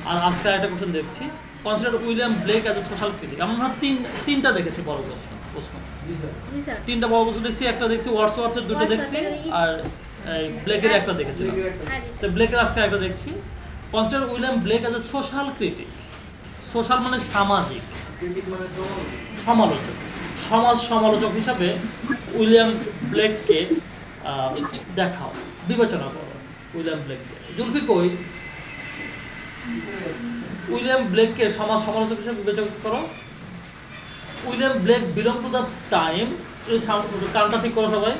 আর আজকে একটা কোশ্চেন দেখছি, consider William Blake as a social critic. আমরা মনে হয় তিনটা দেখেছি বড় প্রশ্ন, তিনটা বড় প্রশ্ন দেখছি, একটা দেখছি ওয়ার্ডসওয়ার্থের, দুটো দেখছি, আর ব্লেকের একটা দেখেছিলাম। তো ব্লেকের আজকে একটা দেখছি, consider William Blake as a social critic. Social মানে সামাজিক, সমালোচক, সমাজ সমালোচক হিসাবে উইলিয়াম ব্লেককে দেখাও, বিবেচনা করো উইলিয়াম ব্লেককে। জুলফি কই উইলিয়াম ব্লেককে সমাজ সমালোচক হিসেবে বিবেচনা করো। William Blake belong to the time, কানটা ঠিক করো সবাই,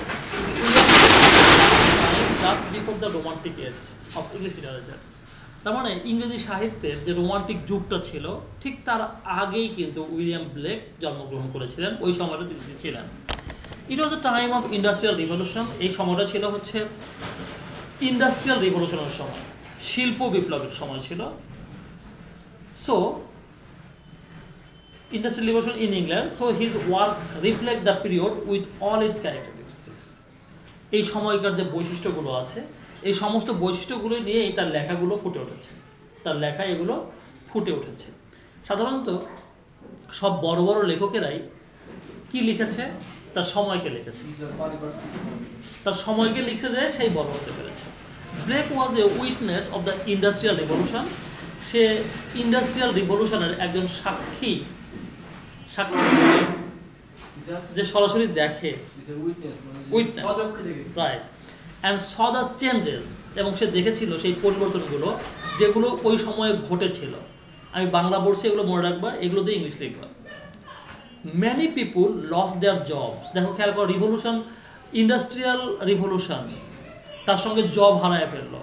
just before the romantic age of English literature. তার মানে ইংরেজি সাহিত্যের যে রোমান্টিক যুগটা ছিল ঠিক তার আগেই কিন্তু উইলিয়াম ব্লেক জন্মগ্রহণ করেছিলেন, ওই সময়টা তিনি ছিলেন। It was a time of industrial revolution, এই সময়টা ছিল হচ্ছে ইন্ডাস্ট্রিয়াল রিভলিউশনের সময়, শিল্প বিপ্লবের সময় ছিল। So industrial revolution in England, so his works reflect the period with all it's characteristics. এই সময়কার যে বৈশিষ্ট্যগুলো আছে, এই সমস্ত বৈশিষ্ট্যগুলো নিয়েই তার লেখাগুলো ফুটে উঠেছে, তার লেখা এগুলো ফুটে উঠেছে। সাধারণত সব বড় বড় লেখকেরাই কি লিখেছে, তার সময়কে লিখেছে, তার সময়কে লিখছে যে সেই বড় হতে পেরেছে। Blake was a witness of the industrial revolution, সে ইন্ডাস্ট্রিয়াল রিভলিউশনের একজন সাক্ষী, যে সরাসরি দেখে, witness, right, and saw the changes, এবং সে দেখেছিল সেই পরিবর্তনগুলো যেগুলো ওই সময়ে ঘটেছিল। আমি বাংলা বলছি, এগুলো মনে রাখবা, এগুলো দিয়ে ইংলিশ লিখবা। ম্যানি পিপুল লস দেয়ার জবস, দেখো খেয়াল করো, রিভলিউশন, ইন্ডাস্ট্রিয়াল রিভলিউশন, তার সঙ্গে জব হারায় ফেললো,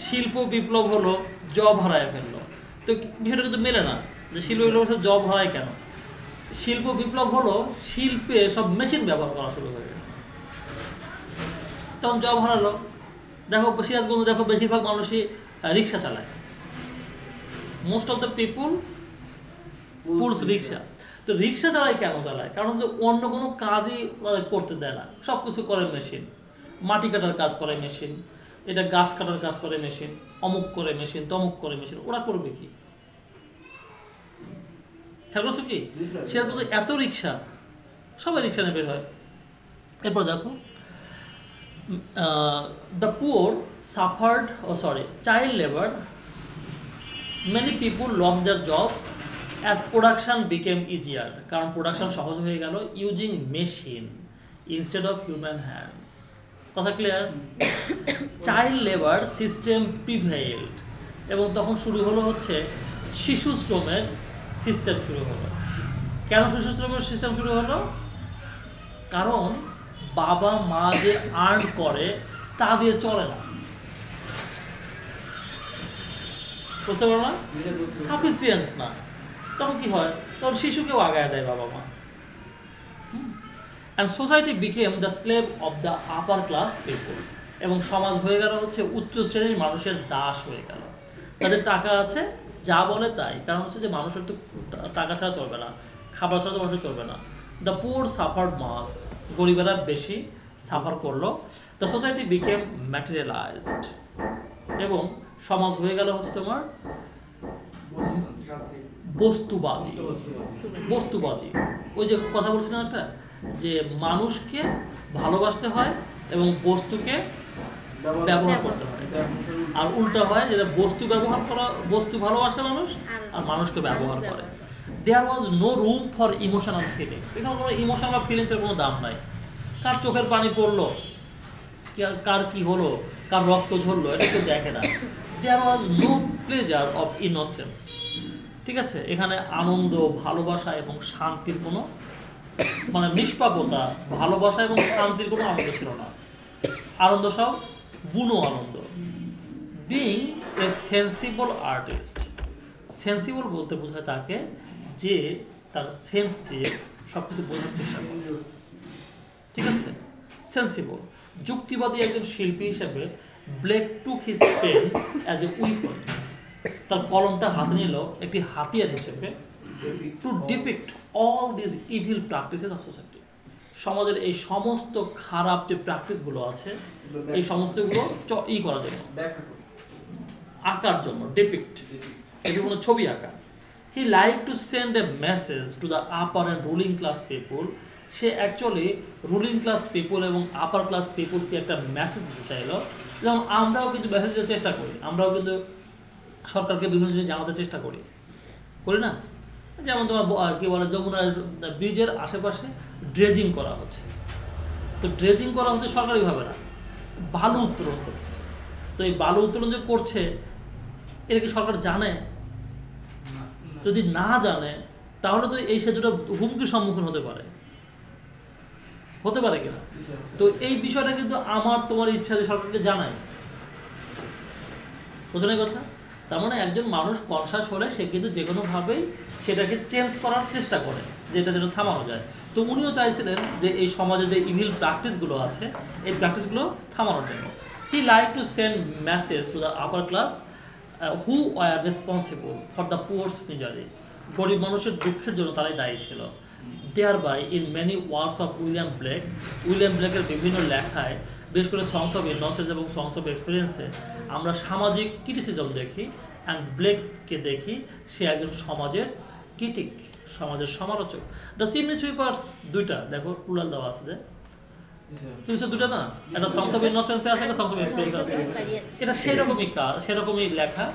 শিল্প বিপ্লব হলো, জব হারায় ফেললো। তো বিষয়টা কিন্তু মেলে না, যে শিল্প বিপ্লব জব হারায় কেন? শিল্প বিপ্লব হলো, শিল্পে সব মেশিন ব্যবহার করা শুরু হয়ে গেল, তখন জব হারালো। দেখো সিরাজগঞ্জ, দেখো বেশিরভাগ মানুষই রিক্সা চালায়, most of the people pulls rickshaw. তো রিক্সা চালায় কেন চালায়? কারণ হচ্ছে অন্য কোনো কাজই করতে দেয় না, সব কিছু করে মেশিন, মাটি কাটার কাজ করে মেশিন, এটা গাছ কাটার কাজ করে মেশিন, অমুক করে মেশিন, তমুক করে মেশিন, ওরা করবে কি? খেয়াল করছো কি? সেটা তো এত রিক্সা, সবাই রিক্সা নিয়ে বের হয়। এরপর দেখো, the poor suffered, child labor, many people lost their jobs as production became easier, কারণ প্রোডাকশন সহজ হয়ে গেল, using machine instead of human hands. কথা ক্লিয়ার? চাইল্ড লেবার সিস্টেম প্রিভেইলড, এবং তখন শুরু হলো হচ্ছে শিশু শ্রমের সিস্টেম শুরু হলো। কেন শিশু শ্রমের সিস্টেম শুরু হলো? কারণ বাবা মা যে আর্ন করে তা দিয়ে চলে না, বুঝতে পারো না, সাফিসিয়েন্ট না। তখন কি হয়? তখন শিশুকেও আগায় দেয় বাবা মা। And society became the slave of the upper class people, এবং সমাজ হয়ে গেল হচ্ছে উচ্চ শ্রেণীর মানুষের দাস হয়ে গেল। তাদের টাকা আছে, যা বলে তাই, কারণ হচ্ছে যে মানুষের তো টাকা ছাড়া চলবে না, খাবার ছাড়া তো মানুষের চলবে না। দ্য পুয়ার সাফার্ড মাস, গরিবেরা বেশি সাফার করলো। দ্য সোসাইটি বিকেম ম্যাটেরিয়ালাইজড, এবং সমাজ হয়ে গেল হচ্ছে তোমার বস্তুবাদী। বস্তুবাদী, ওই যে কথা বলছিলাম একটা, যে মানুষকে ভালোবাসতে হয় এবং বস্তুকে ব্যবহার করতে হয়, আর উল্টা হয় যেটা বস্তু ব্যবহার করা, বস্তু ভালোবাসে মানুষ আর মানুষকে ব্যবহার করে। There was no room for emotional feelings, এখানে কোনো ইমোশনাল ফিলিংসের কোনো দাম নাই। কার চোখের পানি পড়লো, কার কি হলো, কার রক্ত ঝরলো, এটা কেউ দেখে না। There was no pleasure of innocence, ঠিক আছে, এখানে আনন্দ, ভালোবাসা এবং শান্তির কোনো, মানে নিষ্পাপতা, ভালোবাসা এবং শান্তির কোনো আনন্দ ছিল না। আনন্দ সব বুনো আনন্দ। Being a sensible artist, sensible বলতে বোঝায় তাকে যে তার সেন্স দিয়ে সব কিছু বোঝার চেষ্টা করে, ঠিক আছে, সেন্সিবল। যুক্তিবাদী একজন শিল্পী হিসেবে Blake took his pen as a weapon, তার কলমটা হাতে নিল একটি হাতিয়ার হিসেবে, to depict all this evil practices of society, সমাজের এই সমস্ত খারাপ যে প্র্যাকটিসগুলো আছে এই সমস্তগুলো করার জন্য, আঁকার জন্য, ডিপিক্ট, এটা কোনো ছবি আঁকা। He like to send a message to the upper and ruling class people. সে অ্যাকচুয়ালি রুলিং ক্লাস পিপুল এবং আপার ক্লাস পিপুলকে একটা মেসেজ দিতে চাইলো। যেমন আমরাও কিন্তু মেসেজ দেওয়ার চেষ্টা করি, আমরাও কিন্তু সরকারকে বিভিন্ন জিনিস জানাতে চেষ্টা করি, করি না? যেমন তোমার কী বলে, যমুনার ব্রিজের আশেপাশে ড্রেজিং করা হচ্ছে। তো ড্রেজিং করা হচ্ছে সরকারিভাবে না, বালু উত্তোলন করতেছে। তো এই বালু উত্তোলন যে করছে এটা কি সরকার জানে? যদি না জানে তাহলে তো এই সেতুটা হুমকির সম্মুখীন হতে পারে, হতে পারে কিনা? তো এই বিষয়টা কিন্তু আমার তোমার ইচ্ছা যে সরকারকে জানায়, বুঝলেন এই কথা? তার মানে একজন মানুষ কনসাস হলে সে কিন্তু যে কোনোভাবেই সেটাকে চেঞ্জ করার চেষ্টা করে, যে এটা যেন থামানো যায়। তো উনিও চাইছিলেন যে এই সমাজে যে ইভিল প্র্যাকটিসগুলো আছে এই প্র্যাকটিসগুলো থামানোর জন্য। He like to send message to the upper class who are responsible for the poor's misery. গরিব মানুষের দুঃখের জন্য তারাই দায়ী ছিল। Thereby in many works of William ব্লেকের বিভিন্ন লেখায়, বিশেষ করে সংস অফ ইনোসেন্স এবং সংস অফ এক্সপিরিয়েন্সে আমরা সামাজিক ক্রিটিসিজম দেখি, অ্যান্ড ব্লেককে দেখি সে একজন সমাজের ক্রিটিক, সমাজের সমালোচক। দ্য চিমনি সুইপার্স দুইটা দেখো প্লুরাল দেওয়া আছে, যে তুমি দুটো না, একটা সংস অফ ইনোসেন্সে আছে, একটা সংস অফ এক্সপিরিয়েন্স আছে। এটা সেরকমই লেখা।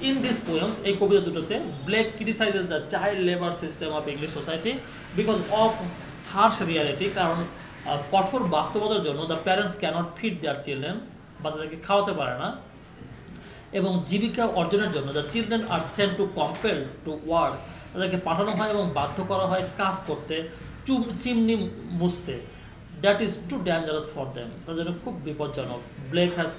ইন দিস পোয়েমস, এই কবিতা দুটোতে, Blake criticises the child labour system of English society because of harsh reality. কারণ কঠোর বাস্তবতার জন্য the parents can't feed their children, বাচ্চাদেরকে খাওয়াতে পারে না। এবং জীবিকা অর্জনের জন্য the children are sent to compel to work, তাদেরকে পাঠানো হয় এবং বাধ্য করা হয় কাজ করতে, চিমনি মুছতে। That is too dangerous for them, তাদের জন্য খুব বিপজ্জনক। Blake has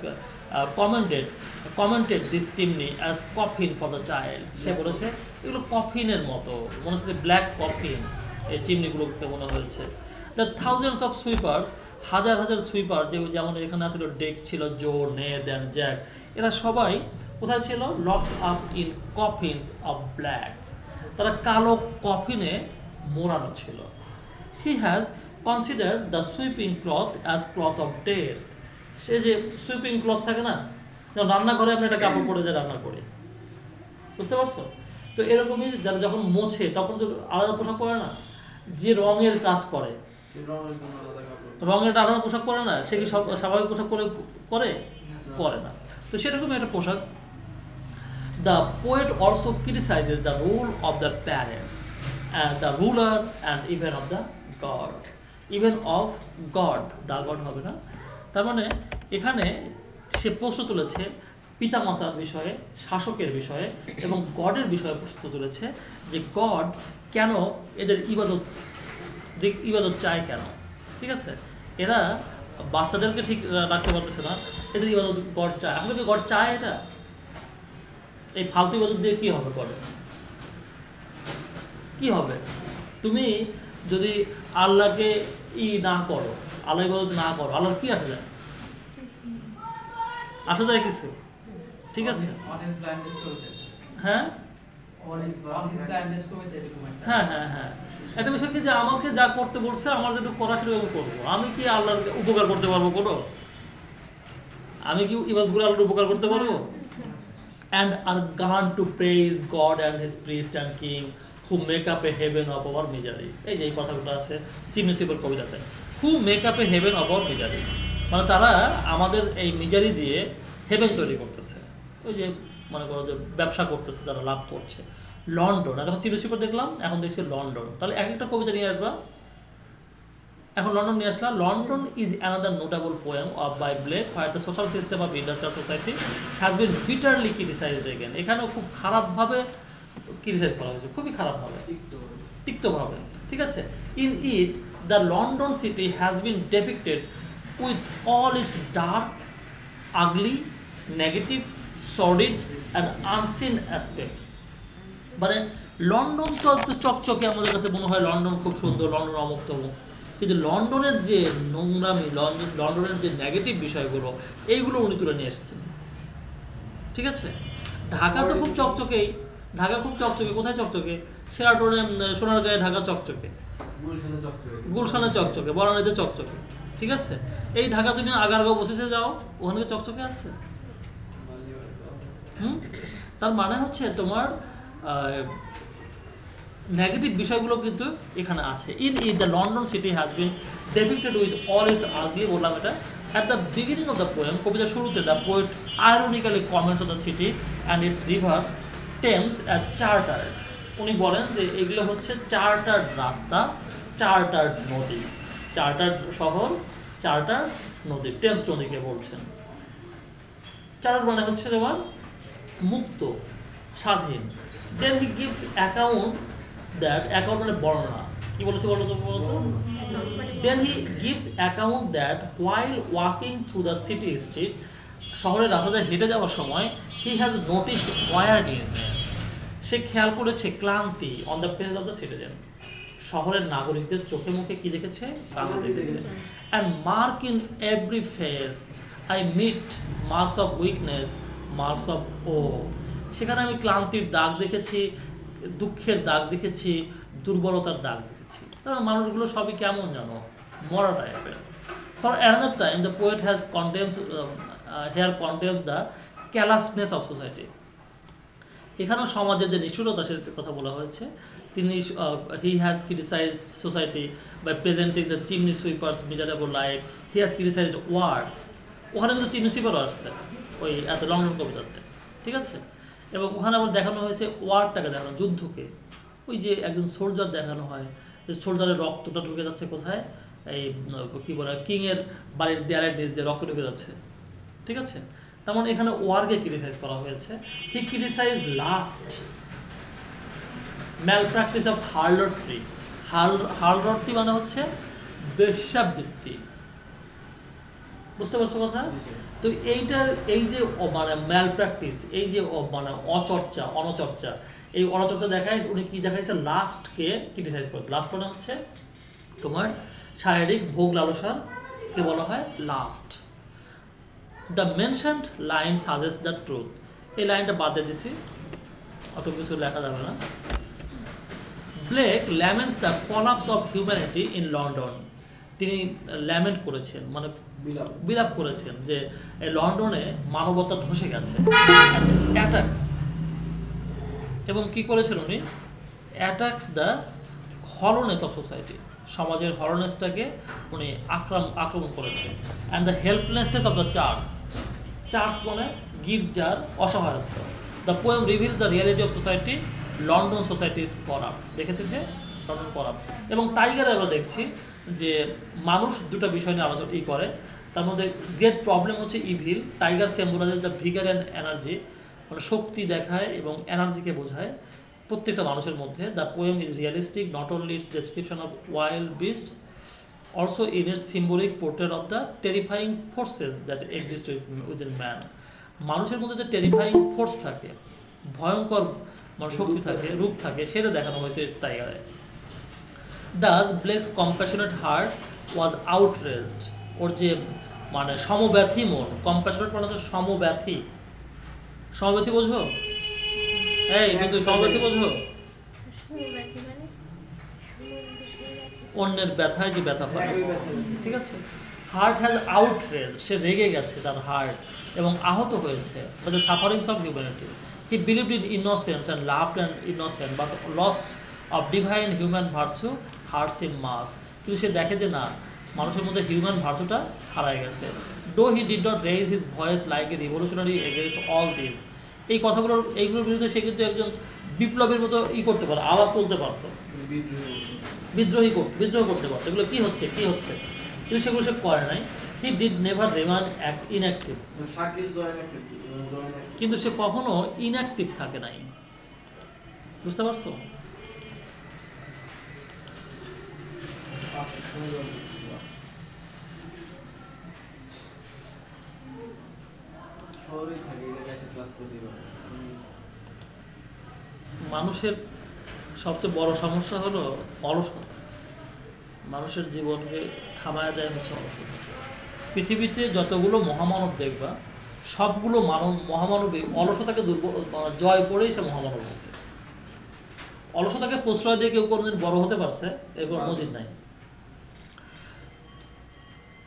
commented this chimney as coffin for the child. সে বলেছে এগুলো কফিনের মতো, মনে হচ্ছে ব্ল্যাক কফিন এই চিমনিগুলোকে মনে হয়েছে। দ্য থাউজেন্ডস অফ সুইপার্স, হাজার হাজার সুইপার, যেমন এখানে আসলে ডেক ছিল, জো, নেড অ্যান্ড জ্যাক, এরা সবাই কোথায় ছিল? Locked up in coffins of black, তারা কালো কফিনে মোড়ানো ছিল। He has consider the sweeping cloth as cloth of death. সে যে সুইপিং ক্লথ থাকে না, যেমন রান্নাঘরে আমরা একটা কাপড় পরে যে রান্না করি, বুঝতে পারছো? তো এরকমই যারা যখন মোছে তখন তো আলাদা পোশাক পরে না, যে রঙের কাজ করে রঙের আলাদা পোশাক পরে না, সে কি স্বাভাবিক পোশাক পরে না। তো সেরকমই একটা পোশাক। The poet also criticises the role of the parents and the ruler and even of the God, the God হবে না। তার মানে এখানে সে প্রশ্ন তুলেছে পিতামাতার বিষয়ে, শাসকের বিষয়ে এবং গডের বিষয়ে প্রশ্ন তুলেছে, যে গড কেন এদের ইবাদত চায় কেন? ঠিক আছে, এরা বাচ্চাদেরকে ঠিক রাখতে পারতেছে না, এদের ইবাদত গড চায়। আসলে কি গড চায় এটা? এই ফালতু ইবাদত দিয়ে কি হবে? গডে কি হবে? তুমি যদি আল্লাহকে না করো, আল্লাহ ইবাদত না করো, আল্লাহর কি আসা যায়? আসা যায় কিছু? ঠিক আছে, হ্যাঁ হ্যাঁ হ্যাঁ হ্যাঁ একটা বিষয় কি, যে আমাকে যা করতে বলছে আমার যেটুকু করা সেটা আমি করবো। আমি কি আল্লাহর উপকার করতে পারবো কোনো? আমি কি ইবাদতগুলো আল্লাহর উপকার করতে পারবো? and are gone to praise God and his priest and king who make up a heaven of our misery। এই যে এই কথাগুলো আছে চিমনি সুইপার কবিতাতে, who make up a heaven of our misery, মানে তারা আমাদের এই মিজারি দিয়ে হেভেন তৈরি করতেছে। ওই যে মনে করো যে ব্যবসা করতেছে, তারা লাভ করছে। লন্ডন, এখন চিমনি সুইপার দেখলাম, এখন দেখছি লন্ডন। তাহলে এক একটা কবিতা নিয়ে আসবা। এখন লন্ডন নিয়ে আসলাম। London is another notable poem of by Blake where the social system of industrial society has been bitterly criticised again. এখানেও খুব খারাপভাবে ক্রিটিসাইজ করা হয়েছে, খুবই খারাপভাবে, তিক্তভাবে। ঠিক আছে, in it the London city has been depicted with all it's dark, ugly, negative, sordid and unseen aspects. মানে লন্ডন তো চকচকে, আমাদের কাছে মনে হয় লন্ডন খুব সুন্দর, লন্ডন অমুক তমুক, কিন্তু লন্ডনের যে নোংরামি, লন্ডনের যে নেগেটিভ বিষয়গুলো, এইগুলো উনি তুলে নিয়ে এসেছেন। ঠিক আছে, ঢাকা তো খুব চকচকেই, ঢাকা খুব চকচকে। কোথায় চকচকে? সেরাটনে, সোনারগাঁয়ে ঢাকা চকচকে, গুলশানে চকচকে, বরানীতে চকচকে। ঠিক আছে, এই ঢাকা তুমি আগারগাঁও বসেছে যাও, ওখানে চকচকে আছে। তার মানে হচ্ছে তোমার নেগেটিভ বিষয়গুলো কিন্তু এখানে আছে। In the London city has been depicted with all its orgy, বললাম এটা। At the beginning of the poem, কবিতার শুরুতে the poet ironically comments on the city and its river Thames as chartered. উনি বলেন যে এগুলো হচ্ছে চার্টার্ড রাস্তা, চার্টার্ড নদী, চার্টার্ড শহর, চার্টার্ড নদী, টেমস নদীকে বলছেন। চার্টার্ড মানে হচ্ছে তোমার মুক্ত, স্বাধীন। Then he gives account that, account মানে বর্ণনা, কি বলেছে বলো তো বলতো। Then he gives account that while walking through the city street, শহরের রাস্তায় হেঁটে যাওয়ার সময়, হি হ্যাজ নোটিসড ওয়ার্ডিনেস, সে খেয়াল করেছে ক্লান্তি, on the face of the citizen, শহরের নাগরিকদের চোখে মুখে কি দেখেছে, ক্লান্তি দেখেছে। And mark in every face I meet marks of weakness, marks of woe, সেখানে আমি ক্লান্তির দাগ দেখেছি, দুঃখের দাগ দেখেছি, দুর্বলতার দাগ দেখেছি। তারপর মানুষগুলো সবই কেমন জানো, মরা টাইপের। For another time the poet has condemns, here condemns the callousness of society. এখানেও সমাজের যে নিষ্ঠুরতা সেটার কথা বলা হয়েছে। তিনি he has criticise society by presenting the chimney sweepers miserable life, he has criticised war, ওখানে কিন্তু চিমনি সুইপারও আসছে ওই এত লন্ডন কবিতাতে, ঠিক আছে। এবং ওখানে আবার দেখানো হয়েছে ওয়ারটাকে, দেখানো যুদ্ধকে, ওই যে একজন সোলজার দেখানো হয়, যে সোলজারের রক্তটা ঢুকে যাচ্ছে কোথায়, এই কী বলে কিংয়ের বাড়ির দেয়ালের নিচ দিয়ে রক্ত ঢুকে যাচ্ছে, ঠিক আছে। তেমন এখানে ওয়ারকে ক্রিটিসাইজ করা হয়েছে। He criticise lust, malpractice of harlotry, harlotry মানে হচ্ছে বেশ্যাবৃত্তি, বুঝতে পারছো কথা। তো এইটার এই যে মানে ম্যাল প্র্যাকটিস, এই যে মানে অচর্চা, অনচর্চা, এই অনচর্চা দেখায় উনি কি দেখাইছে, লাস্টকে ক্রিটিসাইজ করেছে। লাস্ট মানে হচ্ছে তোমার শারীরিক ভোগ লালসার কে বলা হয় last. The mentioned line suggest the truth, এই লাইনটা বাদ দিয়ে দিছি, অত কিছু লেখা যাবে না। Blake laments the collapse of humanity in London, তিনি ল্যামেন্ট করেছেন মানে বিলাপ করেছেন যে লন্ডনে মানবতা ধসে গেছে। অ্যাটাকস, এবং কি করেছেন উনি, attacks the hollowness of society, সমাজের হলোনেসটাকে উনি আক্রমণ করেছেন। And the helplessness of the church, church মানে গির্জার অসহায়ত্ব। The poem reveals the reality of society, London society is corrupt, দেখেছে যে লন্ডন করাপ্ট। এবং টাইগারে আমরা দেখছি যে মানুষ দুটো বিষয় নিয়ে আলোচনা করে, তার মধ্যে গ্রেট প্রবলেম হচ্ছে evil. Tiger symbolises the ভিগার and energy, মানে শক্তি দেখায় এবং এনার্জিকে বোঝায় প্রত্যেকটা মানুষের মধ্যে। The poem is realistic not only it's description of wild beast's, also in it's symbolic portrait of the terrifying forces that exist within man. মানুষের মধ্যে যে টেরিফাইং ফোর্স থাকে, ভয়ঙ্কর মানে শক্তি থাকে, রূপ থাকে, সেটা দেখানো হয়েছে টাইগারে। Thus Blake's compassionate heart was outraged, ওর যে মানে সমব্যথী মন, কম্প্যাশনেট মানে হচ্ছে সমব্যথী, সমব্যথী বোঝো, এই কিন্তু সমব্যথী বোঝো, অন্যের ব্যথায় যে ব্যথা পায়, ঠিক আছে। হার্ট হ্যাজ আউটরেজ, সে রেগে গেছে তার হার্ট এবং আহত হয়েছে, but the sufferings of humanity, he believed in innocence and loved and innocent, but loss of divine human virtue hurts him much, কিন্তু সে দেখে যে না, মানুষের মধ্যে হিউম্যান ভার্চুটা হারায় গেছে। Though he did not raise his voice like a revolutionary against all this, এই কথাগুলোর এইগুলোর বিরুদ্ধে সে কিন্তু একজন বিপ্লবীর মতো করতে পারতো, আওয়াজ তুলতে পারতো, বিদ্রোহ করতে পারতো, এগুলো কী হচ্ছে কী হচ্ছে, কিন্তু সেগুলো সে করে নাই। He did never remain inactive, কিন্তু সে কখনো ইনঅ্যাক্টিভ থাকে নাই, বুঝতে পারছো। মানুষের সবচেয়ে বড় সমস্যা হলো অলসতা, মানুষের জীবনকে থামায় দেয় হচ্ছে অলসতা। পৃথিবীতে যতগুলো মহামানব দেখবা, সবগুলো মহামানবী অলসতাকে জয় করেই সে মহামানব হয়েছে। অলসতাকে প্রশ্রয় দিয়ে কেউ কোনোদিন বড় হতে পারছে এরপর নজির নাই।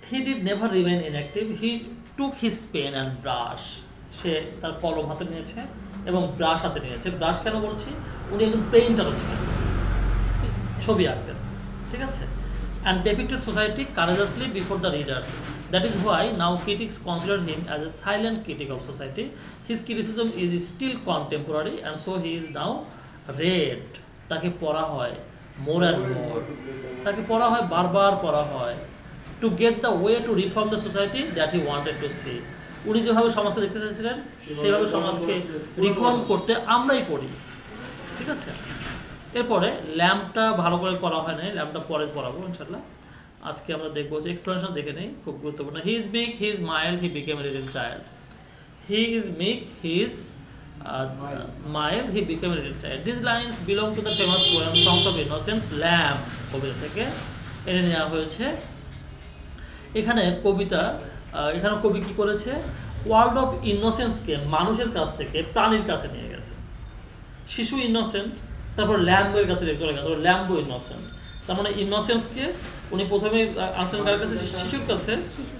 He did never remain inactive. He took his pen and brush. সে তার কলম হাতে নিয়েছে এবং ব্রাশ হাতে নিয়েছে। ব্রাশ কেন বলছি, উনি একজন পেইন্টারও ছিলেন, ছবি আঁকতেন, ঠিক আছে। And depicted society courageously before the readers. That is why now critics consider him as a silent critic of society. His criticism is still contemporary and so he is now read. তাকে পড়া হয় more and more, তাকে পড়া হয়, বারবার পড়া হয়, to get the way to reform the society that he wanted to see. উনি যেভাবে সমাজকে দেখতে চাইছিলেন সেইভাবে সমাজকে রিফর্ম করতে আমরাই পড়ি, ঠিক আছে। এরপরে ল্যাম্পটা ভালো করে করা হয় নাই, ল্যাম্পটা পরে পড়াবো ইনশাল্লাহ। আজকে আমরা দেখবো যে এক্সপ্লেনেশন দেখে নেই, খুব গুরুত্বপূর্ণ। He is meek, he is mild, he became a little child. He is meek, he is mild, he became a little child. These lines belong to the famous poem Songs of Innocence, lamb কবিতা থেকে এনে নেওয়া হয়েছে। এখানে এখানে কবি কি করেছে, ওয়ার্ল্ড অফ ইনোসেন্সকে মানুষের কাছ থেকে প্রাণীর কাছে নিয়ে গেছে। শিশু ইনোসেন্ট, তারপর ল্যাম্বের কাছে চলে গেছে, ল্যাম্বো ইনোসেন্ট। তার মানে ইনোসেন্সকে উনি প্রথমে আনছেন কার কাছে, শিশুর কাছে,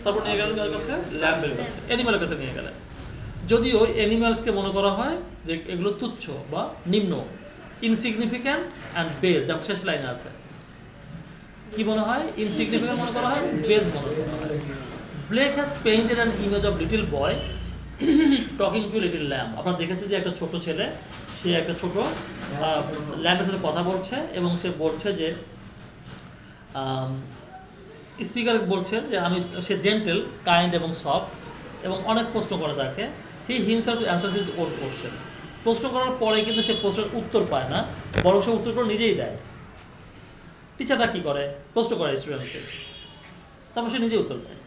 তারপর নিয়ে গেলেন কার কাছে, ল্যাম্বের কাছে, অ্যানিমালের কাছে নিয়ে গেলেন। যদিও অ্যানিমালসকে মনে করা হয় যে এগুলো তুচ্ছ বা নিম্ন, ইনসিগনিফিক্যান্ট অ্যান্ড বেস। দেখো শেষ লাইনে আছে কি মনে হয়, ইনসিগনিফিক্যান্ট মনে করা হয়, বেস মনে করা হয়। Blake has painted an image of little boy talking to little lamp. আপনারা দেখেছি যে একটা ছোট ছেলে, সে একটা ছোট ল্যাম্পের সাথে কথা বলছে এবং সে বলছে যে স্পিকার বলছে যে সে জেন্টেল, কাইন্ড এবং সফট, এবং অনেক প্রশ্ন করে তাকে। He himself answers his own question. প্রশ্ন করার পরে কিন্তু সে প্রশ্নের উত্তর পায় না, বরং সে উত্তর করে নিজেই দেয়। টিচারটা কি করে, প্রশ্ন করে স্টুডেন্টকে, তারপর সে নিজেই উত্তর দেয়,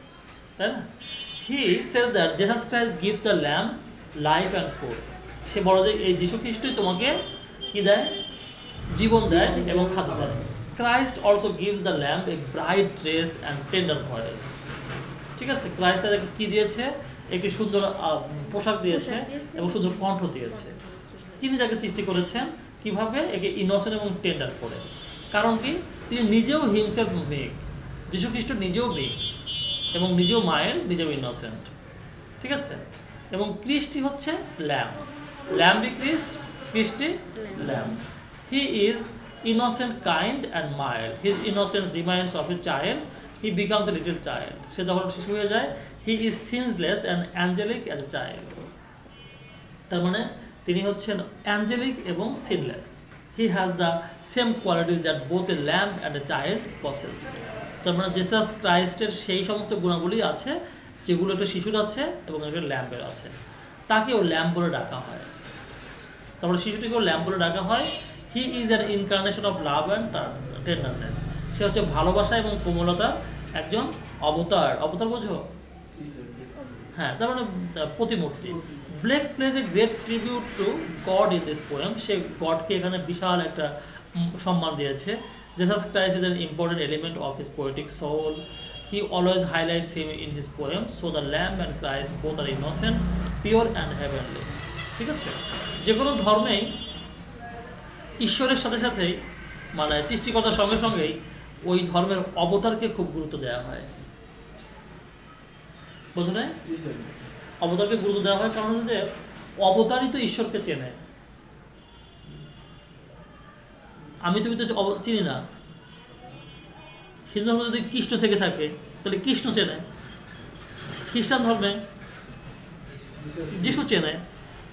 তাই না। He says that Jesus Christ gives the lamb life and food. সে বলে যে এই যীশু খ্রিস্টই তোমাকে কি দেয়, জীবন দেয় এবং খাদ্য দেয়। Christ also gives the lamp a bright dress and tender voice. ঠিক আছে, ক্রাইস্ট তাদেরকে কি দিয়েছে, একটি সুন্দর পোশাক দিয়েছে এবং সুন্দর কণ্ঠ দিয়েছে। তিনি তাকে সৃষ্টি করেছেন কিভাবে, একে ইনোসেন্ট এবং টেন্ডার করে। কারণ কি, তিনি নিজেও হিমসেলফ মেক, যীশু খ্রিস্ট নিজেও মেক এবং নিজেও মায়ের, নিজেও ইনোসেন্ট, ঠিক আছে। এবং ক্রিস্টি হচ্ছে lamb, lamb Christ, Christ lamb. He is innocent, kind and mild. His innocence reminds of a child. He becomes a little child. সে যখন শিশু হয়ে যায়, he is sinless and angelic as a child. তার মানে তিনি হচ্ছেন অ্যাঞ্জেলিক এবং সিনলেস। He has the same qualities that both a lamb and a child possess. তার মানে জিসাস ক্রাইস্টের সেই সমস্ত গুণাবলী আছে যেগুলো একটা শিশুর আছে এবং একটা ল্যাম্বের আছে। তাকেও ল্যাম্ব বলে ডাকা হয়, তারপরে শিশুটিকেও ল্যাম্ব বলে ডাকা হয়। He is an incarnation of love and tenderness. সে হচ্ছে ভালোবাসা এবং কোমলতার একজন অবতার। অবতার বোঝো? হ্যাঁ, তার মানে প্রতিমূর্তি। Blake pays a great tribute to God in this poem. সে গডকে এখানে বিশাল একটা সম্মান দিয়েছে। Jesus Christ is an important element of his poetic soul. He always highlights him in his poems. So the Lamb and Christ both are innocent, pure and heavenly. ঠিক আছে, যে কোনো ধর্মেই ঈশ্বরের সাথে সাথেই মানে সৃষ্টিকর্তার সঙ্গে সঙ্গেই ওই ধর্মের অবতারকে খুব গুরুত্ব দেওয়া হয়। বুঝো না, অবতারকে গুরুত্ব দেওয়া হয় কারণ হচ্ছে যে অবতারই তো ঈশ্বরকে চেনে। আমি তুমি তো চিনি না। হিন্দু ধর্মে যদি কৃষ্ণ থেকে থাকে তাহলে কৃষ্ণ চেনে, খ্রিস্টান ধর্মে যিশু চেনে,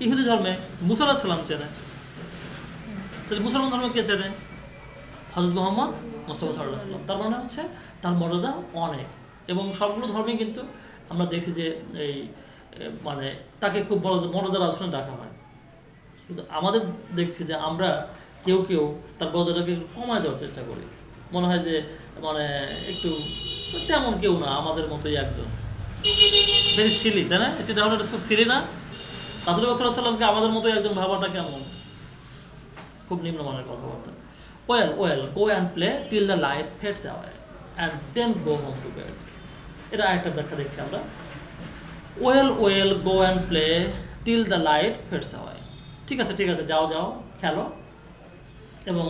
ইহুদি ধর্মে মুসা আলাইহিস সালাম চেনে, তাহলে মুসলমান ধর্মে কে চেনে? হযরত মুহাম্মদ মুস্তাফা সাল্লাল্লাহু আলাইহি ওয়াসাল্লাম। তার মানে হচ্ছে তার মর্যাদা অনেক, এবং সবগুলো ধর্মে কিন্তু আমরা দেখছি যে এই মানে তাকে খুব বড় মর্যাদার আসনে ডাকা হয়। কিন্তু আমাদের দেখছি যে আমরা কেউ কেউ তার মর্যাদাটাকে একটু কমায় দেওয়ার চেষ্টা করি। মনে হয় যে মানে একটু তেমন কেউ না, আমাদের মতোই একজন, ভেরি সিলি, তাই না? এটা খুব সিলি না? রাসূল সাল্লাল্লাহু আলাইহি ওয়াসাল্লামকে আমাদের মতোই একজন ভাবাটা কেমন? খুব নিম্নমানের কথাবার্তা। Well go and play till the light fades away and then go home to bed. এটা আরেকটা ব্যাখ্যা দেখছি আমরা। Well go and play till the light fades away. ঠিক আছে, ঠিক আছে, যাও খেলো এবং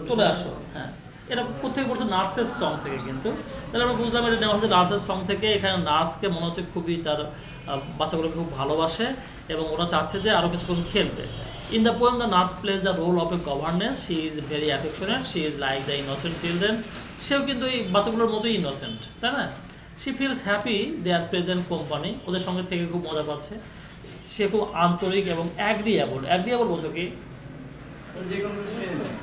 চলে আসো। হ্যাঁ, এটা কোথেকে পড়ছে? নার্সের সং থেকে। কিন্তু তাহলে আমরা বুঝলাম এটা নেওয়া হচ্ছে নার্সের সং থেকে। এখানে নার্সকে মনে হচ্ছে খুবই তার বাচ্চাগুলোকে খুব ভালোবাসে এবং ওরা চাচ্ছে যে আরও কিছুক্ষণ খেলবে। In the poem the nurse plays the role of a governance, she is very affectionate, she is like the innocent children. সেও কিন্তু এই বাচ্চাগুলোর মতোই ইনোসেন্ট, তাই না? She feels happy they are present company, ওদের সঙ্গে থেকে খুব মজা পাচ্ছে। সে খুব আন্তরিক এবং অ্যাগ্রিয়েবল। অ্যাগ্রিয়েবল বোঝো কি?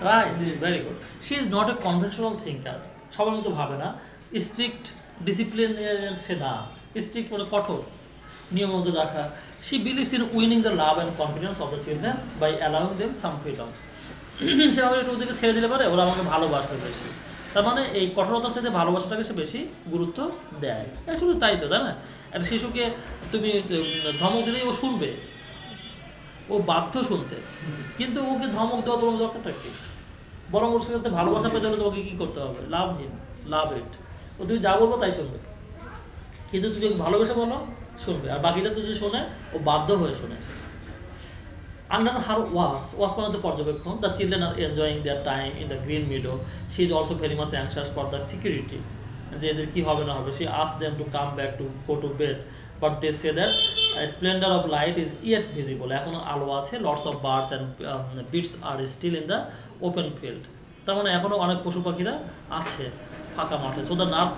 Right, very good. She is not a conventional thinker, সবার মতো ভাবে না। স্ট্রিক্ট ডিসিপ্লিন সে না, স্ট্রিক্ট মানে কঠোর নিয়মের মধ্যে রাখা। She believes in winning the love and confidence of the children by allowing them some freedom. সে ভাবে একটু ওদেরকে ছেড়ে দিলে পারে, ওরা আমাকে ভালোবাসবে বেশি। তার মানে এই কঠোরতার চাইতে ভালোবাসাটাকে সে বেশি গুরুত্ব দেয়। অ্যাকচুয়ালি তাই তো, তাই না? একটা শিশুকে তুমি ধমক দিলেই ও শুনবে, ও বাধ্য শুনতে। কিন্তু ওকে ধমক দেওয়া তোমার দরকারটা কি? বরং ওর সাথে ভালোবাসা পেতে হলে তোমাকে কী করতে হবে? লাভ হিম, লাভ ইট। ও তুমি যা বলবো তাই শুনবে, কিন্তু তুমি ভালোবেসে বলো, শুনবে। আর বাকিটা তো যদি শোনে, ও বাধ্য হয়ে শোনে। আন্ডার হার ওয়াস মানে তো পর্যবেক্ষণ। The children are enjoying their time in the green meadow, she is also very much anxious for the security, যে এদের কী হবে না হবে। She ask them to come back to go to bed, but they say that splendour of light is yet visible, এখনও আলো আছে। Lots of birds and beasts are still in the open field, তার মানে এখনও অনেক পশু পাখিরা আছে ফাঁকা মাঠে। So the nurse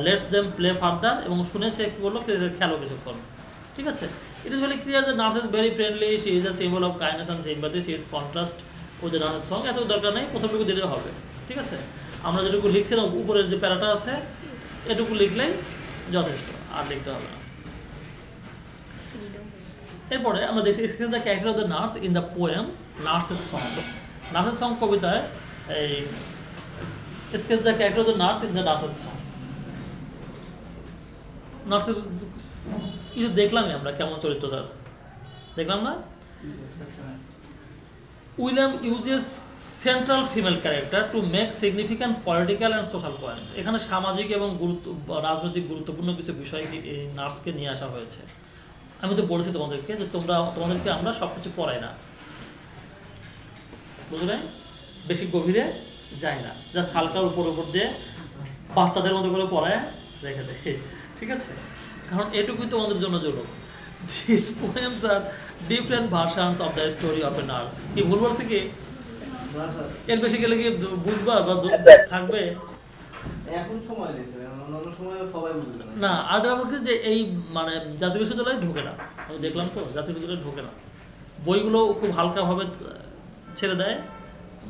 let's them play further, এবং শুনে সে কী বললো, খেলো কিছুক্ষণ, ঠিক আছে। It is very clear that nurse is very friendly, she is a symbol of kindness and sympathy, she is contrast with the nurse's song. এত দরকার নেই, প্রথমটুকু দিলে হবে, ঠিক আছে। আমরা যেটুকু লিখছিলাম উপরের যে প্যারাটা আছে এটুকু লিখলেই যথেষ্ট, আর লিখতে হবে না। এরপরে আমরা দেখছি sketch the character of the nurse in the poem নার্সের সং। নার্সের সং কবিতায় এই sketch the character of the nurse in the নার্সের সং। নার্সের কিছু দেখলামই আমরা, কেমন চরিত্র তার দেখলাম না? William uses central female character to make significant political and social point. এখানে সামাজিক এবং রাজনৈতিক গুরুত্বপূর্ণ কিছু বিষয় এই নার্সকে নিয়ে আসা হয়েছে। আমি তো বলেছি তোমাদেরকে যে তোমাদেরকে আমরা সব কিছু পড়াই না, বুঝলে? বেশি গভীরে যাই না, জাস্ট হালকার উপর দিয়ে বাচ্চাদের মতো করে পড়ায় রেখে দেখে, ঠিক আছে? কারণ এটুকুই তোমাদের জন্য জরুরি। These poems are different versions of the story of a nurse. কি ভুল বলছে কি? এর বেশি গেলে কি বুঝবা বা থাকবে? এখন সময় দিয়েছে, অন্য সময় সবাই বুঝবে না। আর বলছে যে এই মানে জাতীয় বিশ্ববিদ্যালয়ে ঢোকে না, আমি দেখলাম তো জাতীয় বিশ্ববিদ্যালয়ে ঢোকে না। বইগুলো খুব হালকাভাবে ছেড়ে দেয়,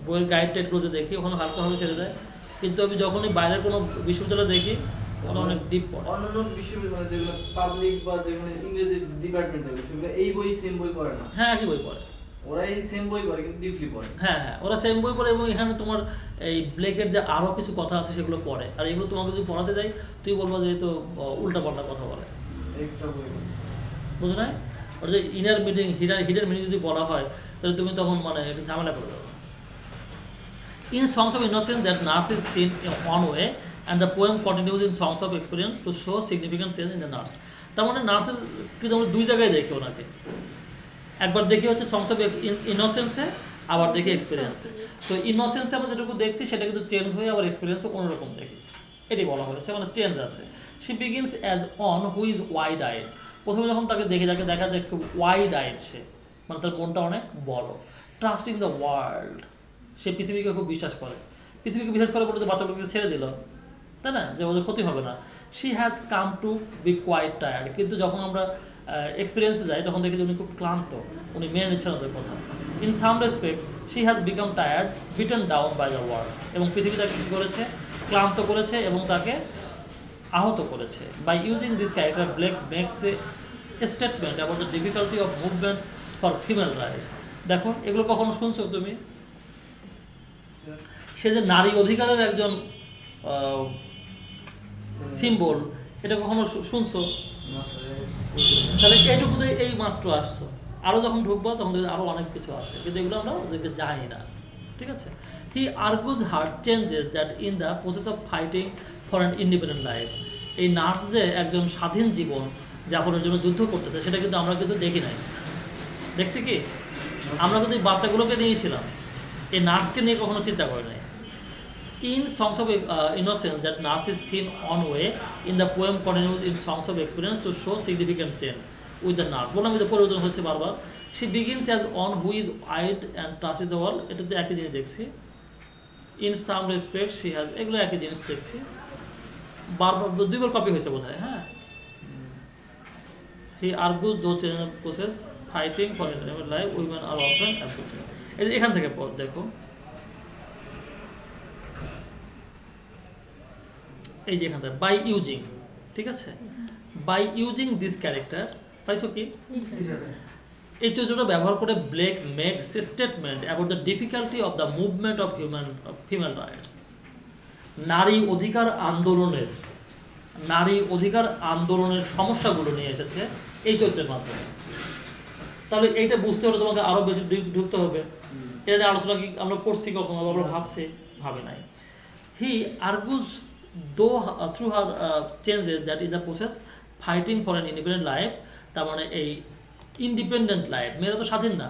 বইয়ের গাইড টাইডগুলো যে দেখি ওখানে হালকাভাবে ছেড়ে দেয়। কিন্তু আমি যখনই বাইরের কোনো বিশ্ববিদ্যালয় দেখি ওরা অনেক ডিপ পড়ে। অন্যান্য বিশ্ববিদ্যালয় যেগুলো পাবলিক বা যেখানে ইংরেজি ডিপার্টমেন্ট থাকে সেগুলো এই বই সেম বই পড়ে না। হ্যাঁ, একই বই পড়ে, ওরা এই সেম বই পড়ে কিন্তু ডিপলি পড়ে। হ্যাঁ, ওরা সেম বই পড়ে, এবং এখানে তোমার এই ব্লেকের যে আরও কিছু কথা আছে সেগুলো পড়ে। আর এগুলো তোমাকে যদি পড়াতে যাই তুই বলবো যে তো উল্টা পাল্টা কথা বলে, এক্সট্রা বই, বুঝো না? ওর যে ইনার মিনিং হিডেন মিনিং যদি বলা হয় তাহলে তুমি তখন মানে একটু ঝামেলা করে যাবে। In Songs of Innocence, that nurse is seen in one way, and the poem continues in Songs of Experience to show significant change in the nurse. তার মানে নার্সের কিন্তু আমরা দুই জায়গায় দেখি ওনাকে, একবার দেখি হচ্ছে সংস অফ ইনোসেন্সে, আবার দেখি এক্সপিরিয়েন্সে। তো ইনোসেন্সে আমরা যেটুকু দেখছি সেটা কিন্তু চেঞ্জ হয়ে আবার এক্সপিরিয়েন্সে অন্যরকম দেখি, এটি বলা হয়েছে, মানে চেঞ্জ আছে। She begins as one who is wide eyed. প্রথমে যখন তাকে দেখা যায় খুব ওয়াইড আইড, সে মানে তার মনটা অনেক বড়। ট্রাস্টিং দ্য ওয়ার্ল্ড, সে পৃথিবীকে খুব বিশ্বাস করে। পৃথিবীকে বিশ্বাস করে বলে যে বাচ্চাগুলোকে ছেড়ে দিল, তাই না, যে ওদের ক্ষতি হবে না। She has come to be quite tired, কিন্তু যখন আমরা এক্সপিরিয়েন্সে যাই তখন দেখি যে উনি খুব ক্লান্ত, উনি মেনে নিচ্ছেন ওদের কথা। In some respect she has become tired, beaten down by the world, এবং পৃথিবী তাকে কী করেছে, ক্লান্ত করেছে এবং তাকে আহত করেছে। By using this character Blake makes a statement about the difficulty of movement for female rights. দেখো এগুলো কখনো শুনছো তুমি? সে যে নারী অধিকারের একজন সিম্বল, এটা কখনো শুনছো? তাহলে এইটুকুতে এই মাত্র আসছো, আরও যখন ঢুকবো তখন আরও অনেক কিছু আছে, কিন্তু এগুলো আমরা ওদেরকে জানি না, ঠিক আছে। He argues heart changes that in the process of fighting for an independent life. এই নার্স যে একজন স্বাধীন জীবন যাপনের জন্য যুদ্ধ করতেছে সেটা কিন্তু আমরা কিন্তু দেখি নাই। দেখছি কি? আমরা কিন্তু এই বাচ্চাগুলোকে নিয়েছিলাম, এই নার্সকে নিয়ে কখনো চিন্তা করে নাই। In Songs of Innocence, that nurse is seen on way in the poem continues in Songs of Experience to show significant change with the nurse. বললাম যে পরিবর্তন হচ্ছে বারবার। She begins as one who is eyed and touches the world. এটা তো একই জিনিস দেখছি। In some respects she has, এগুলো একই জিনিস দেখছি। বারবার দুইবার কপি হয়েছে বোধহয়, হ্যাঁ। He argues those changes of process fighting for independent life women are often abducted. এখান থেকে দেখো, এই যে এখান থেকে বাই ইউজিং, ঠিক আছে, বাই ইউজিং দিস ক্যারেক্টার, পাইছো কি এই চরিত্রটা ব্যবহার করে Blake makes statement about the difficulty of the movement of female rights. নারী অধিকার আন্দোলনের সমস্যাগুলো নিয়ে এসেছে এই চরিত্রের মাধ্যমে। তাহলে এইটা বুঝতে হলে তোমাকে আরো বেশি ঢুকতে হবে। এটা আলোচনা কি আমরা করছি কখনো, আমরা ভাবে নাই। হি আর্গুজ through her changes that in the process fighting for an independent life, তার মানে এই ইন্ডিপেন্ডেন্ট লাইফ, মেয়েরা তো স্বাধীন না,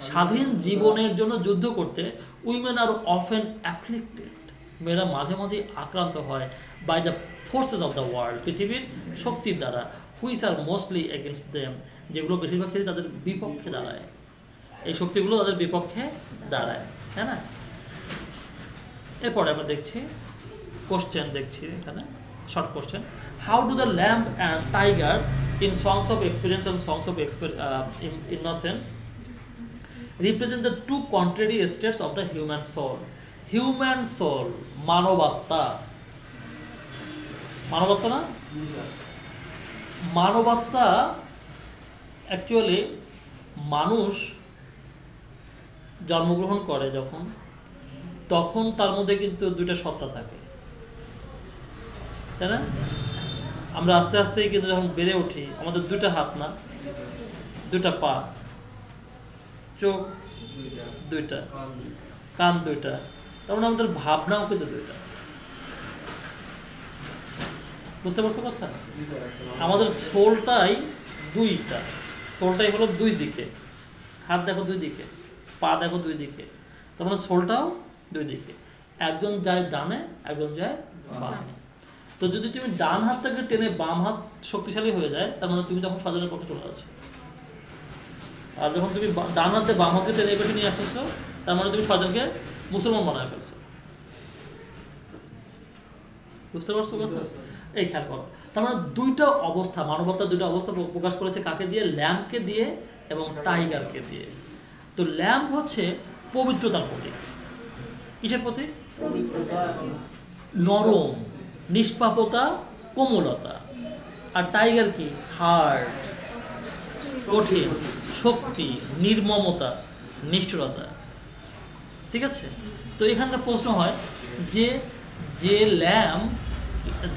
স্বাধীন জীবনের জন্য যুদ্ধ করতে উইমেন আর অফেন অ্যাফ্লিক্টেড, মেয়েরা মাঝে মাঝে আক্রান্ত হয় by the forces of the world, পৃথিবীর শক্তির দ্বারা, which are mostly against them, যেগুলো বেশিরভাগ ক্ষেত্রে তাদের বিপক্ষে দাঁড়ায়, এই শক্তিগুলো তাদের বিপক্ষে দাঁড়ায়, হ্যাঁ না। এরপরে আমরা দেখছি কোশ্চেন, দেখছি এখানে short question. How do the lamb and tiger in songs of experience and songs of innocence represent the two contrary states of the human soul? Human soul, মানবাত্মা, মানবাত্মা না, মানবাত্মা অ্যাকচুয়ালি মানুষ জন্মগ্রহণ করে যখন, তখন তার মধ্যে কিন্তু দুইটা সত্তা থাকে, তাই না? আমরা আস্তে আস্তে কিন্তু যখন বেড়ে উঠি, আমাদের দুইটা হাত না, দুইটা পা, চোখ দুইটা, কান দুইটা, তার মানে আমাদের ভাবনাও কিন্তু দুইটা। বুঝতে পারছো কথা? আমাদের সোলটাই দুইটা, সোলটাই হলো দুই দিকে, হাত দেখো দুই দিকে, পা দেখো দুই দিকে, তার মানে সোলটাও দুই দিকে, একজন যায় ডানে, একজন যায় বামে। তো যদি তুমি ডান হাতটাকে টেনে বাম হাত শক্তিশালী হয়ে যায়, তার মানে তুমি তখন স্বজনের পক্ষে চলে যাচ্ছ। আর যখন তুমি ডান হাতে বাম হাতকে টেনে এই পাশে নিয়ে আসতেছো, তার মানে তুমি স্বজনকে মুসলমান বানায় ফেলছো। বুঝতে পারছো কথা? এই খেয়াল করো, তার মানে দুইটা অবস্থা, মানবতার দুইটা অবস্থা প্রকাশ করেছে কাকে দিয়ে? ল্যাম্পকে দিয়ে এবং টাইগারকে দিয়ে। তো ল্যাম্প হচ্ছে পবিত্রতার প্রতীক। কিসের প্রতীক? নরম, নিষ্পাপতা, কোমলতা। আর টাইগার কি? হার্ড, কঠিন, শক্তি, নির্মমতা, নিষ্ঠুরতা। ঠিক আছে? তো এখানকার প্রশ্ন হয় যে যে ল্যাম্প,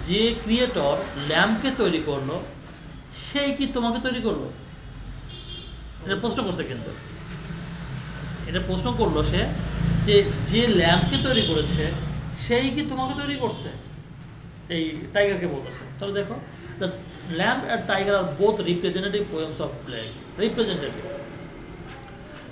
যে ক্রিয়েটর ল্যাম্পকে তৈরি করলো, সেই কি তোমাকে তৈরি করলো? এটা প্রশ্ন করছে, কিন্তু এটা প্রশ্ন করলো সে যে যে ল্যাম্পকে তৈরি করেছে সেই কি তোমাকে তৈরি করছে? এই টাইগারকে বলতেছে। তাহলে দেখো, the lamp and tiger are both representative poems of Blake. Representative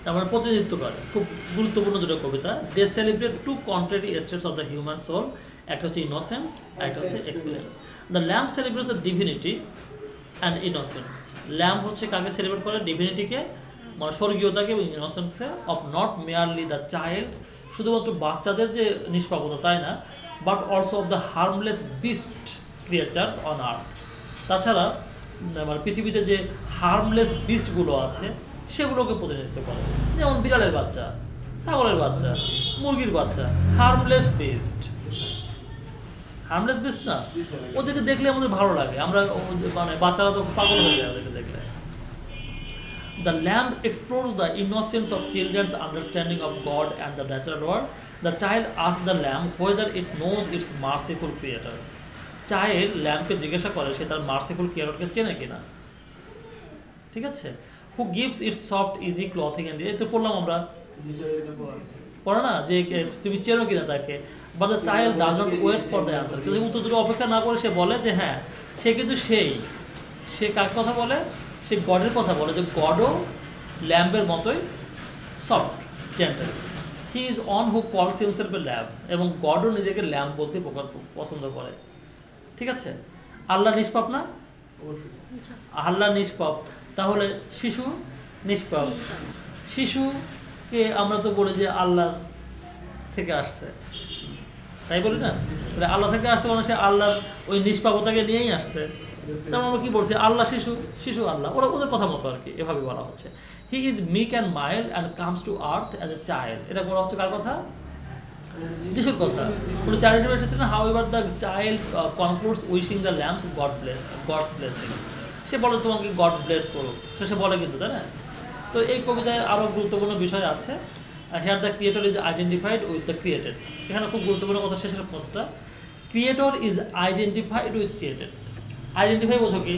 তার মানে প্রতিনিধিত্ব করে, খুব গুরুত্বপূর্ণ দুটো কবিতা। They celebrate two contrary states of the human soul, একটা হচ্ছে ইনোসেন্স, একটা হচ্ছে experience. The lamp celebrates the divinity and innocence. Lamp হচ্ছে কাকে সেলিব্রেট করে? ডিভিনিটিকে, মানে স্বর্গীয়তাকে এবং ইনোসেন্সকে, of not merely the child, শুধুমাত্র বাচ্চাদের যে নিষ্পাপতা তাই না, but also of the harmless beast creatures on earth. তাছাড়া মানে পৃথিবীতে যে হার্মলেস বিস্টগুলো আছে সেগুলোকে প্রতিনিধিত্ব করে, যেমন বিড়ালের বাচ্চা, ছাগলের বাচ্চা, মুরগির বাচ্চা, হার্মলেস বিস্ট। হার্মলেস বিস্ট না, ওদেরকে দেখলে আমাদের ভালো লাগে, আমরা মানে বাচ্চারা তো পাগল হয়ে যায় ওদেরকে দেখলে। The lamp explores the innocence of children's understanding of God and the natural world. The child asks the lamp whether it knows its merciful creator. Child ল্যাম্পকে জিজ্ঞাসা করে সে তার মার্সিফুল ক্রিয়েটরকে চেনে কিনা। ঠিক আছে? Who gives its soft easy clothing and এই তো পড়লাম আমরা, পড়ে না যে তুমি চেনো কিনা তাকে। But the child does not wait for the answer. কিন্তু উত্তর দুটো অপেক্ষা না করে সে বলে যে হ্যাঁ, সে কিন্তু সে কার কথা বলে? সে গডের কথা বলে, যে গডও ল্যাম্পের মতোই soft, gentle. He is one who calls himself a lamb, এবং গডও নিজেকে ল্যাম্ব বলতে পছন্দ করে। ঠিক আছে, আল্লাহ নিষ্পাপ না? অবশ্যই। আল্লাহ নিষ্পাপ, তাহলে শিশু নিষ্পাপ। শিশুকে আমরা তো বলি যে আল্লাহ থেকে আসছে, তাই বলি না? তাহলে আল্লাহ থেকে আসছে মানে সে আল্লাহর ওই নিষ্পাপতাকে নিয়েই আসছে। তারপর আমরা কি বলছি, আল্লাহ শিশু, শিশু আল্লাহ, ওরা ওদের কথা মতো আর কি, এভাবে বলা হচ্ছে। He is meek and mild and comes to earth as a child, এটা বলা হচ্ছে কার কথা? যিশুর কথা। কোনো চাইল্ড হিসেবে এসেছে না, however the child concludes wishing the lamp's God's blessing, সে বলে তোমাকে গড ব্লেস করুক, সে বলে কিন্তু, তাই না? তো এই কবিতায় আরও গুরুত্বপূর্ণ বিষয় আছে। Here the creator is identified with the created, এখানে খুব গুরুত্বপূর্ণ কথা, শেষের কথাটা, creator is identified with created. Identify বোঝো কি?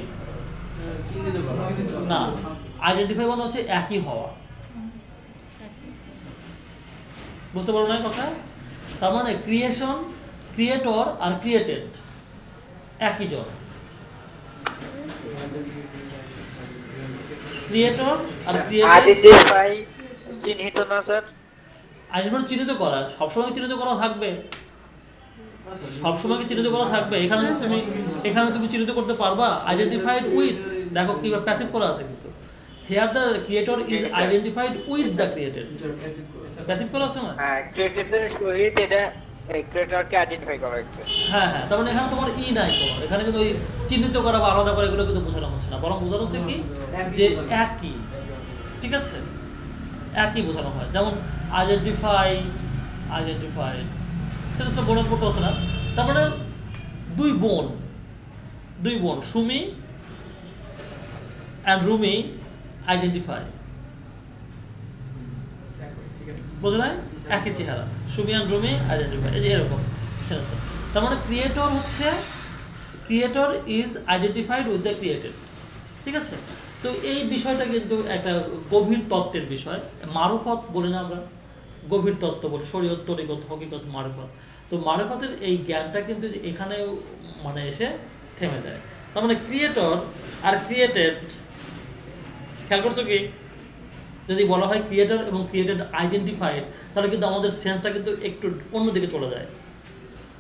চিহ্নিত করা। না, আইডেন্টিফাই মানে হচ্ছে একই হওয়া, বুঝতে পারো না কথা? তার মানে ক্রিয়েশন, ক্রিয়েটর আর ক্রিয়েটেড একই জন। ক্রিয়েটর আর ক্রিয়েটেড, আইডেন্টিফাই চিহ্নিত না স্যার? আইডেন্টিফাই চিহ্নিত করা, সবসময় চিহ্নিত করা থাকবে, সবসময় কি চিহ্নিত করা থাকবে? এখানে তুমি চিহ্নিত করতে পারবা আইডেন্টিফাইড উইথ, দেখো কি প্যাসিভ করা আছে কিন্তু, here the creator is identified with the created, passive করা আছে না? হ্যাঁ, ক্রিয়েটরের সহিত এটা ক্রিয়েটরকে আইডেন্টিফাই করা হচ্ছে। হ্যাঁ হ্যাঁ, তার মানে এখানে তোমার ই নাই কোনো, এখানে কিন্তু ওই চিহ্নিত করা বা আলাদা করা এগুলো কিন্তু বোঝানো হচ্ছে না, বরং বোঝানো হচ্ছে কি যে একই, ঠিক আছে, একই বোঝানো হয়। যেমন আইডেন্টিফাইড, সেটা সব বোনের পড়তে হচ্ছে না। তার মানে দুই বোন সুমি অ্যান্ড রুমি আইডেন্টিফাই, বোঝো না? একই চেহারা, সুমি অ্যান্ড রুমি আইডেন্টিফাই, এই যে এরকম সেন্সটা। তার মানে creator is identified with the created, ঠিক আছে? তো এই বিষয়টা কিন্তু একটা গভীর তত্ত্বের বিষয়, মারফত বলি না আমরা, গভীর তত্ত্ব বলি, শরীয়ত, তরিকত, হকিকত, মারফত। তো মারফতের এই জ্ঞানটা কিন্তু এখানে মানে এসে থেমে যায়। তার মানে ক্রিয়েটর আর ক্রিয়েটেড, খেয়াল করছো কি? যদি বলা হয় ক্রিয়েটর এবং ক্রিয়েটেড আইডেন্টিফাইড, তাহলে কিন্তু আমাদের সেন্সটা কিন্তু একটু অন্যদিকে চলে যায়,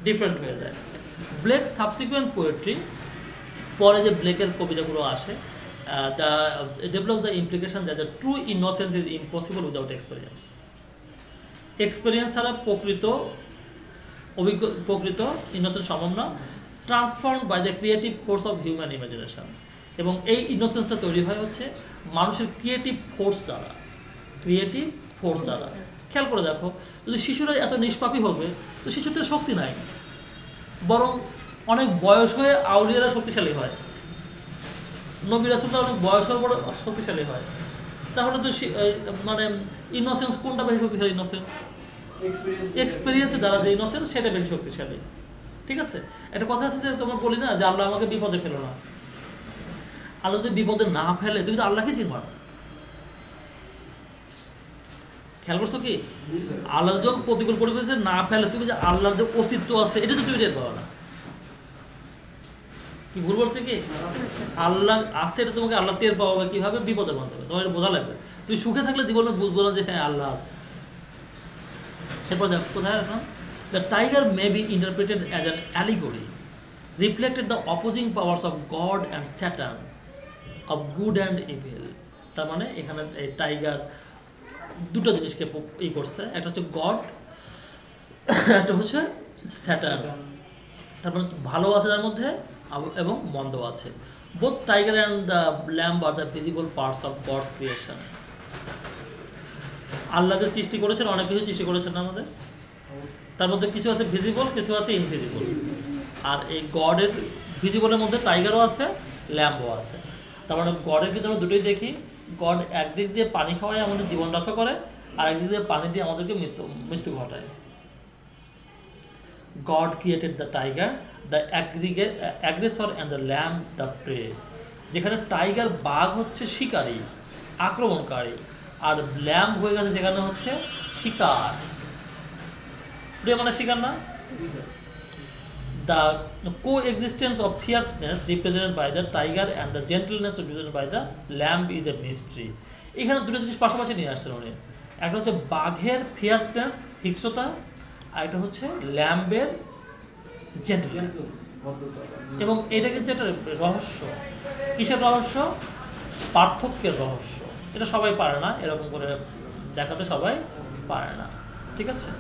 ডিফারেন্ট হয়ে যায়। ব্লেক সাবসিকুয়েন্ট পোয়েট্রি, পরে যে ব্লেকের কবিতাগুলো আসে, the develops the implication that the true innocence is impossible without experience. Experience ছাড়া প্রকৃত ইনোসেন্স সম্ভব না। Transformed by the creative force of human imagination, এবং এই ইনোসেন্সটা তৈরি হয় হচ্ছে মানুষের ক্রিয়েটিভ ফোর্স দ্বারা। খেয়াল করে দেখো, যদি শিশুরা এত নিষ্পাপী হবে, তো শিশুদের শক্তি নাই, বরং অনেক বয়স হয়ে আউলিয়ারা শক্তিশালী হয়, নবী রাসূলরা অনেক বয়স হওয়ার পরে শক্তিশালী হয়। তাহলে তো মানে ইনোসেন্স কোনটা বেশি শক্তিশালী? ইনোসেন্স, এক্সপিরিয়েন্সের দ্বারা যে ইনোসেন্স, সেটা বেশি শক্তিশালী, ঠিক আছে? একটা কথা আছে যে তোমার বলি না যে আল্লাহ আমাকে বিপদে ফেলো না, আল্লাহ যদি বিপদে না ফেলে তুমি তো আল্লাহকে চিনবা না। খেয়াল করছো কি? আল্লাহ যখন প্রতিকূল পরিবেশে না ফেলে, তুমি যে আল্লাহর যে অস্তিত্ব আছে এটা তো তুমি টের পাবে না। কি ভুল বলছে কি? আল্লাহ আছে, এটা তোমাকে আল্লাহ টের পাওয়া কিভাবে? বিপদের মাধ্যমে, তোমার এটা বোঝা লাগবে। তুমি সুখে থাকলে জীবনে বুঝবো না যে হ্যাঁ আল্লাহ আছে। এরপর দেখো কোথায় এখন, the tiger may be interpreted as an allegory, reflected the opposing powers of god and Saturn, of good and evil. তার মানে এখানে এই টাইগার দুটো জিনিসকে করছে, একটা হচ্ছে গড, একটা হচ্ছে স্যাটার্ন। তারপরে ভালো আছে তার মধ্যে এবং মন্দ আছে। Both tiger and the lamb are the visible parts of God's creation. Allah যে সৃষ্টি করেছেন, অনেক কিছু সৃষ্টি করেছেন আমাদের, তার মধ্যে কিছু আছে ভিজিবল, কিছু আছে ইনভিজিবল। আর এই গডের ভিজিবলের মধ্যে টাইগারও আছে, ল্যাম্বও আছে। তার মানে গডের কিন্তু আমরা দুটোই দেখি। গড একদিক দিয়ে পানি খাওয়ায় আমাদের জীবন রক্ষা করে, আর একদিক দিয়ে পানি দিয়ে আমাদেরকে মৃত্যু ঘটায়। God created the tiger, the aggressor, and the lamb the prey. যেখানে টাইগার, বাঘ হচ্ছে শিকারী, আক্রমণকারী, আর ল্যাম্ব হয়ে গেছে সেখানে হচ্ছে শিকার, প্রিয় মানে শিকার না। The coexistence of fierceness represented by the tiger and the gentleness represented by the lamb is a mystery. এখানে দুটো জিনিস পাশাপাশি নিয়ে আসছেন উনি। একটা হচ্ছে বাঘের ফিয়ারসনেস, হিংস্রতা, আর একটা হচ্ছে ল্যাম্বের জেন্টলনেস। এবং এটা কিন্তু একটা রহস্য। কিসের রহস্য? পার্থক্যের রহস্য। এটা সবাই পারে না, এরকম করে দেখাতে সবাই পারে না। ঠিক আছে?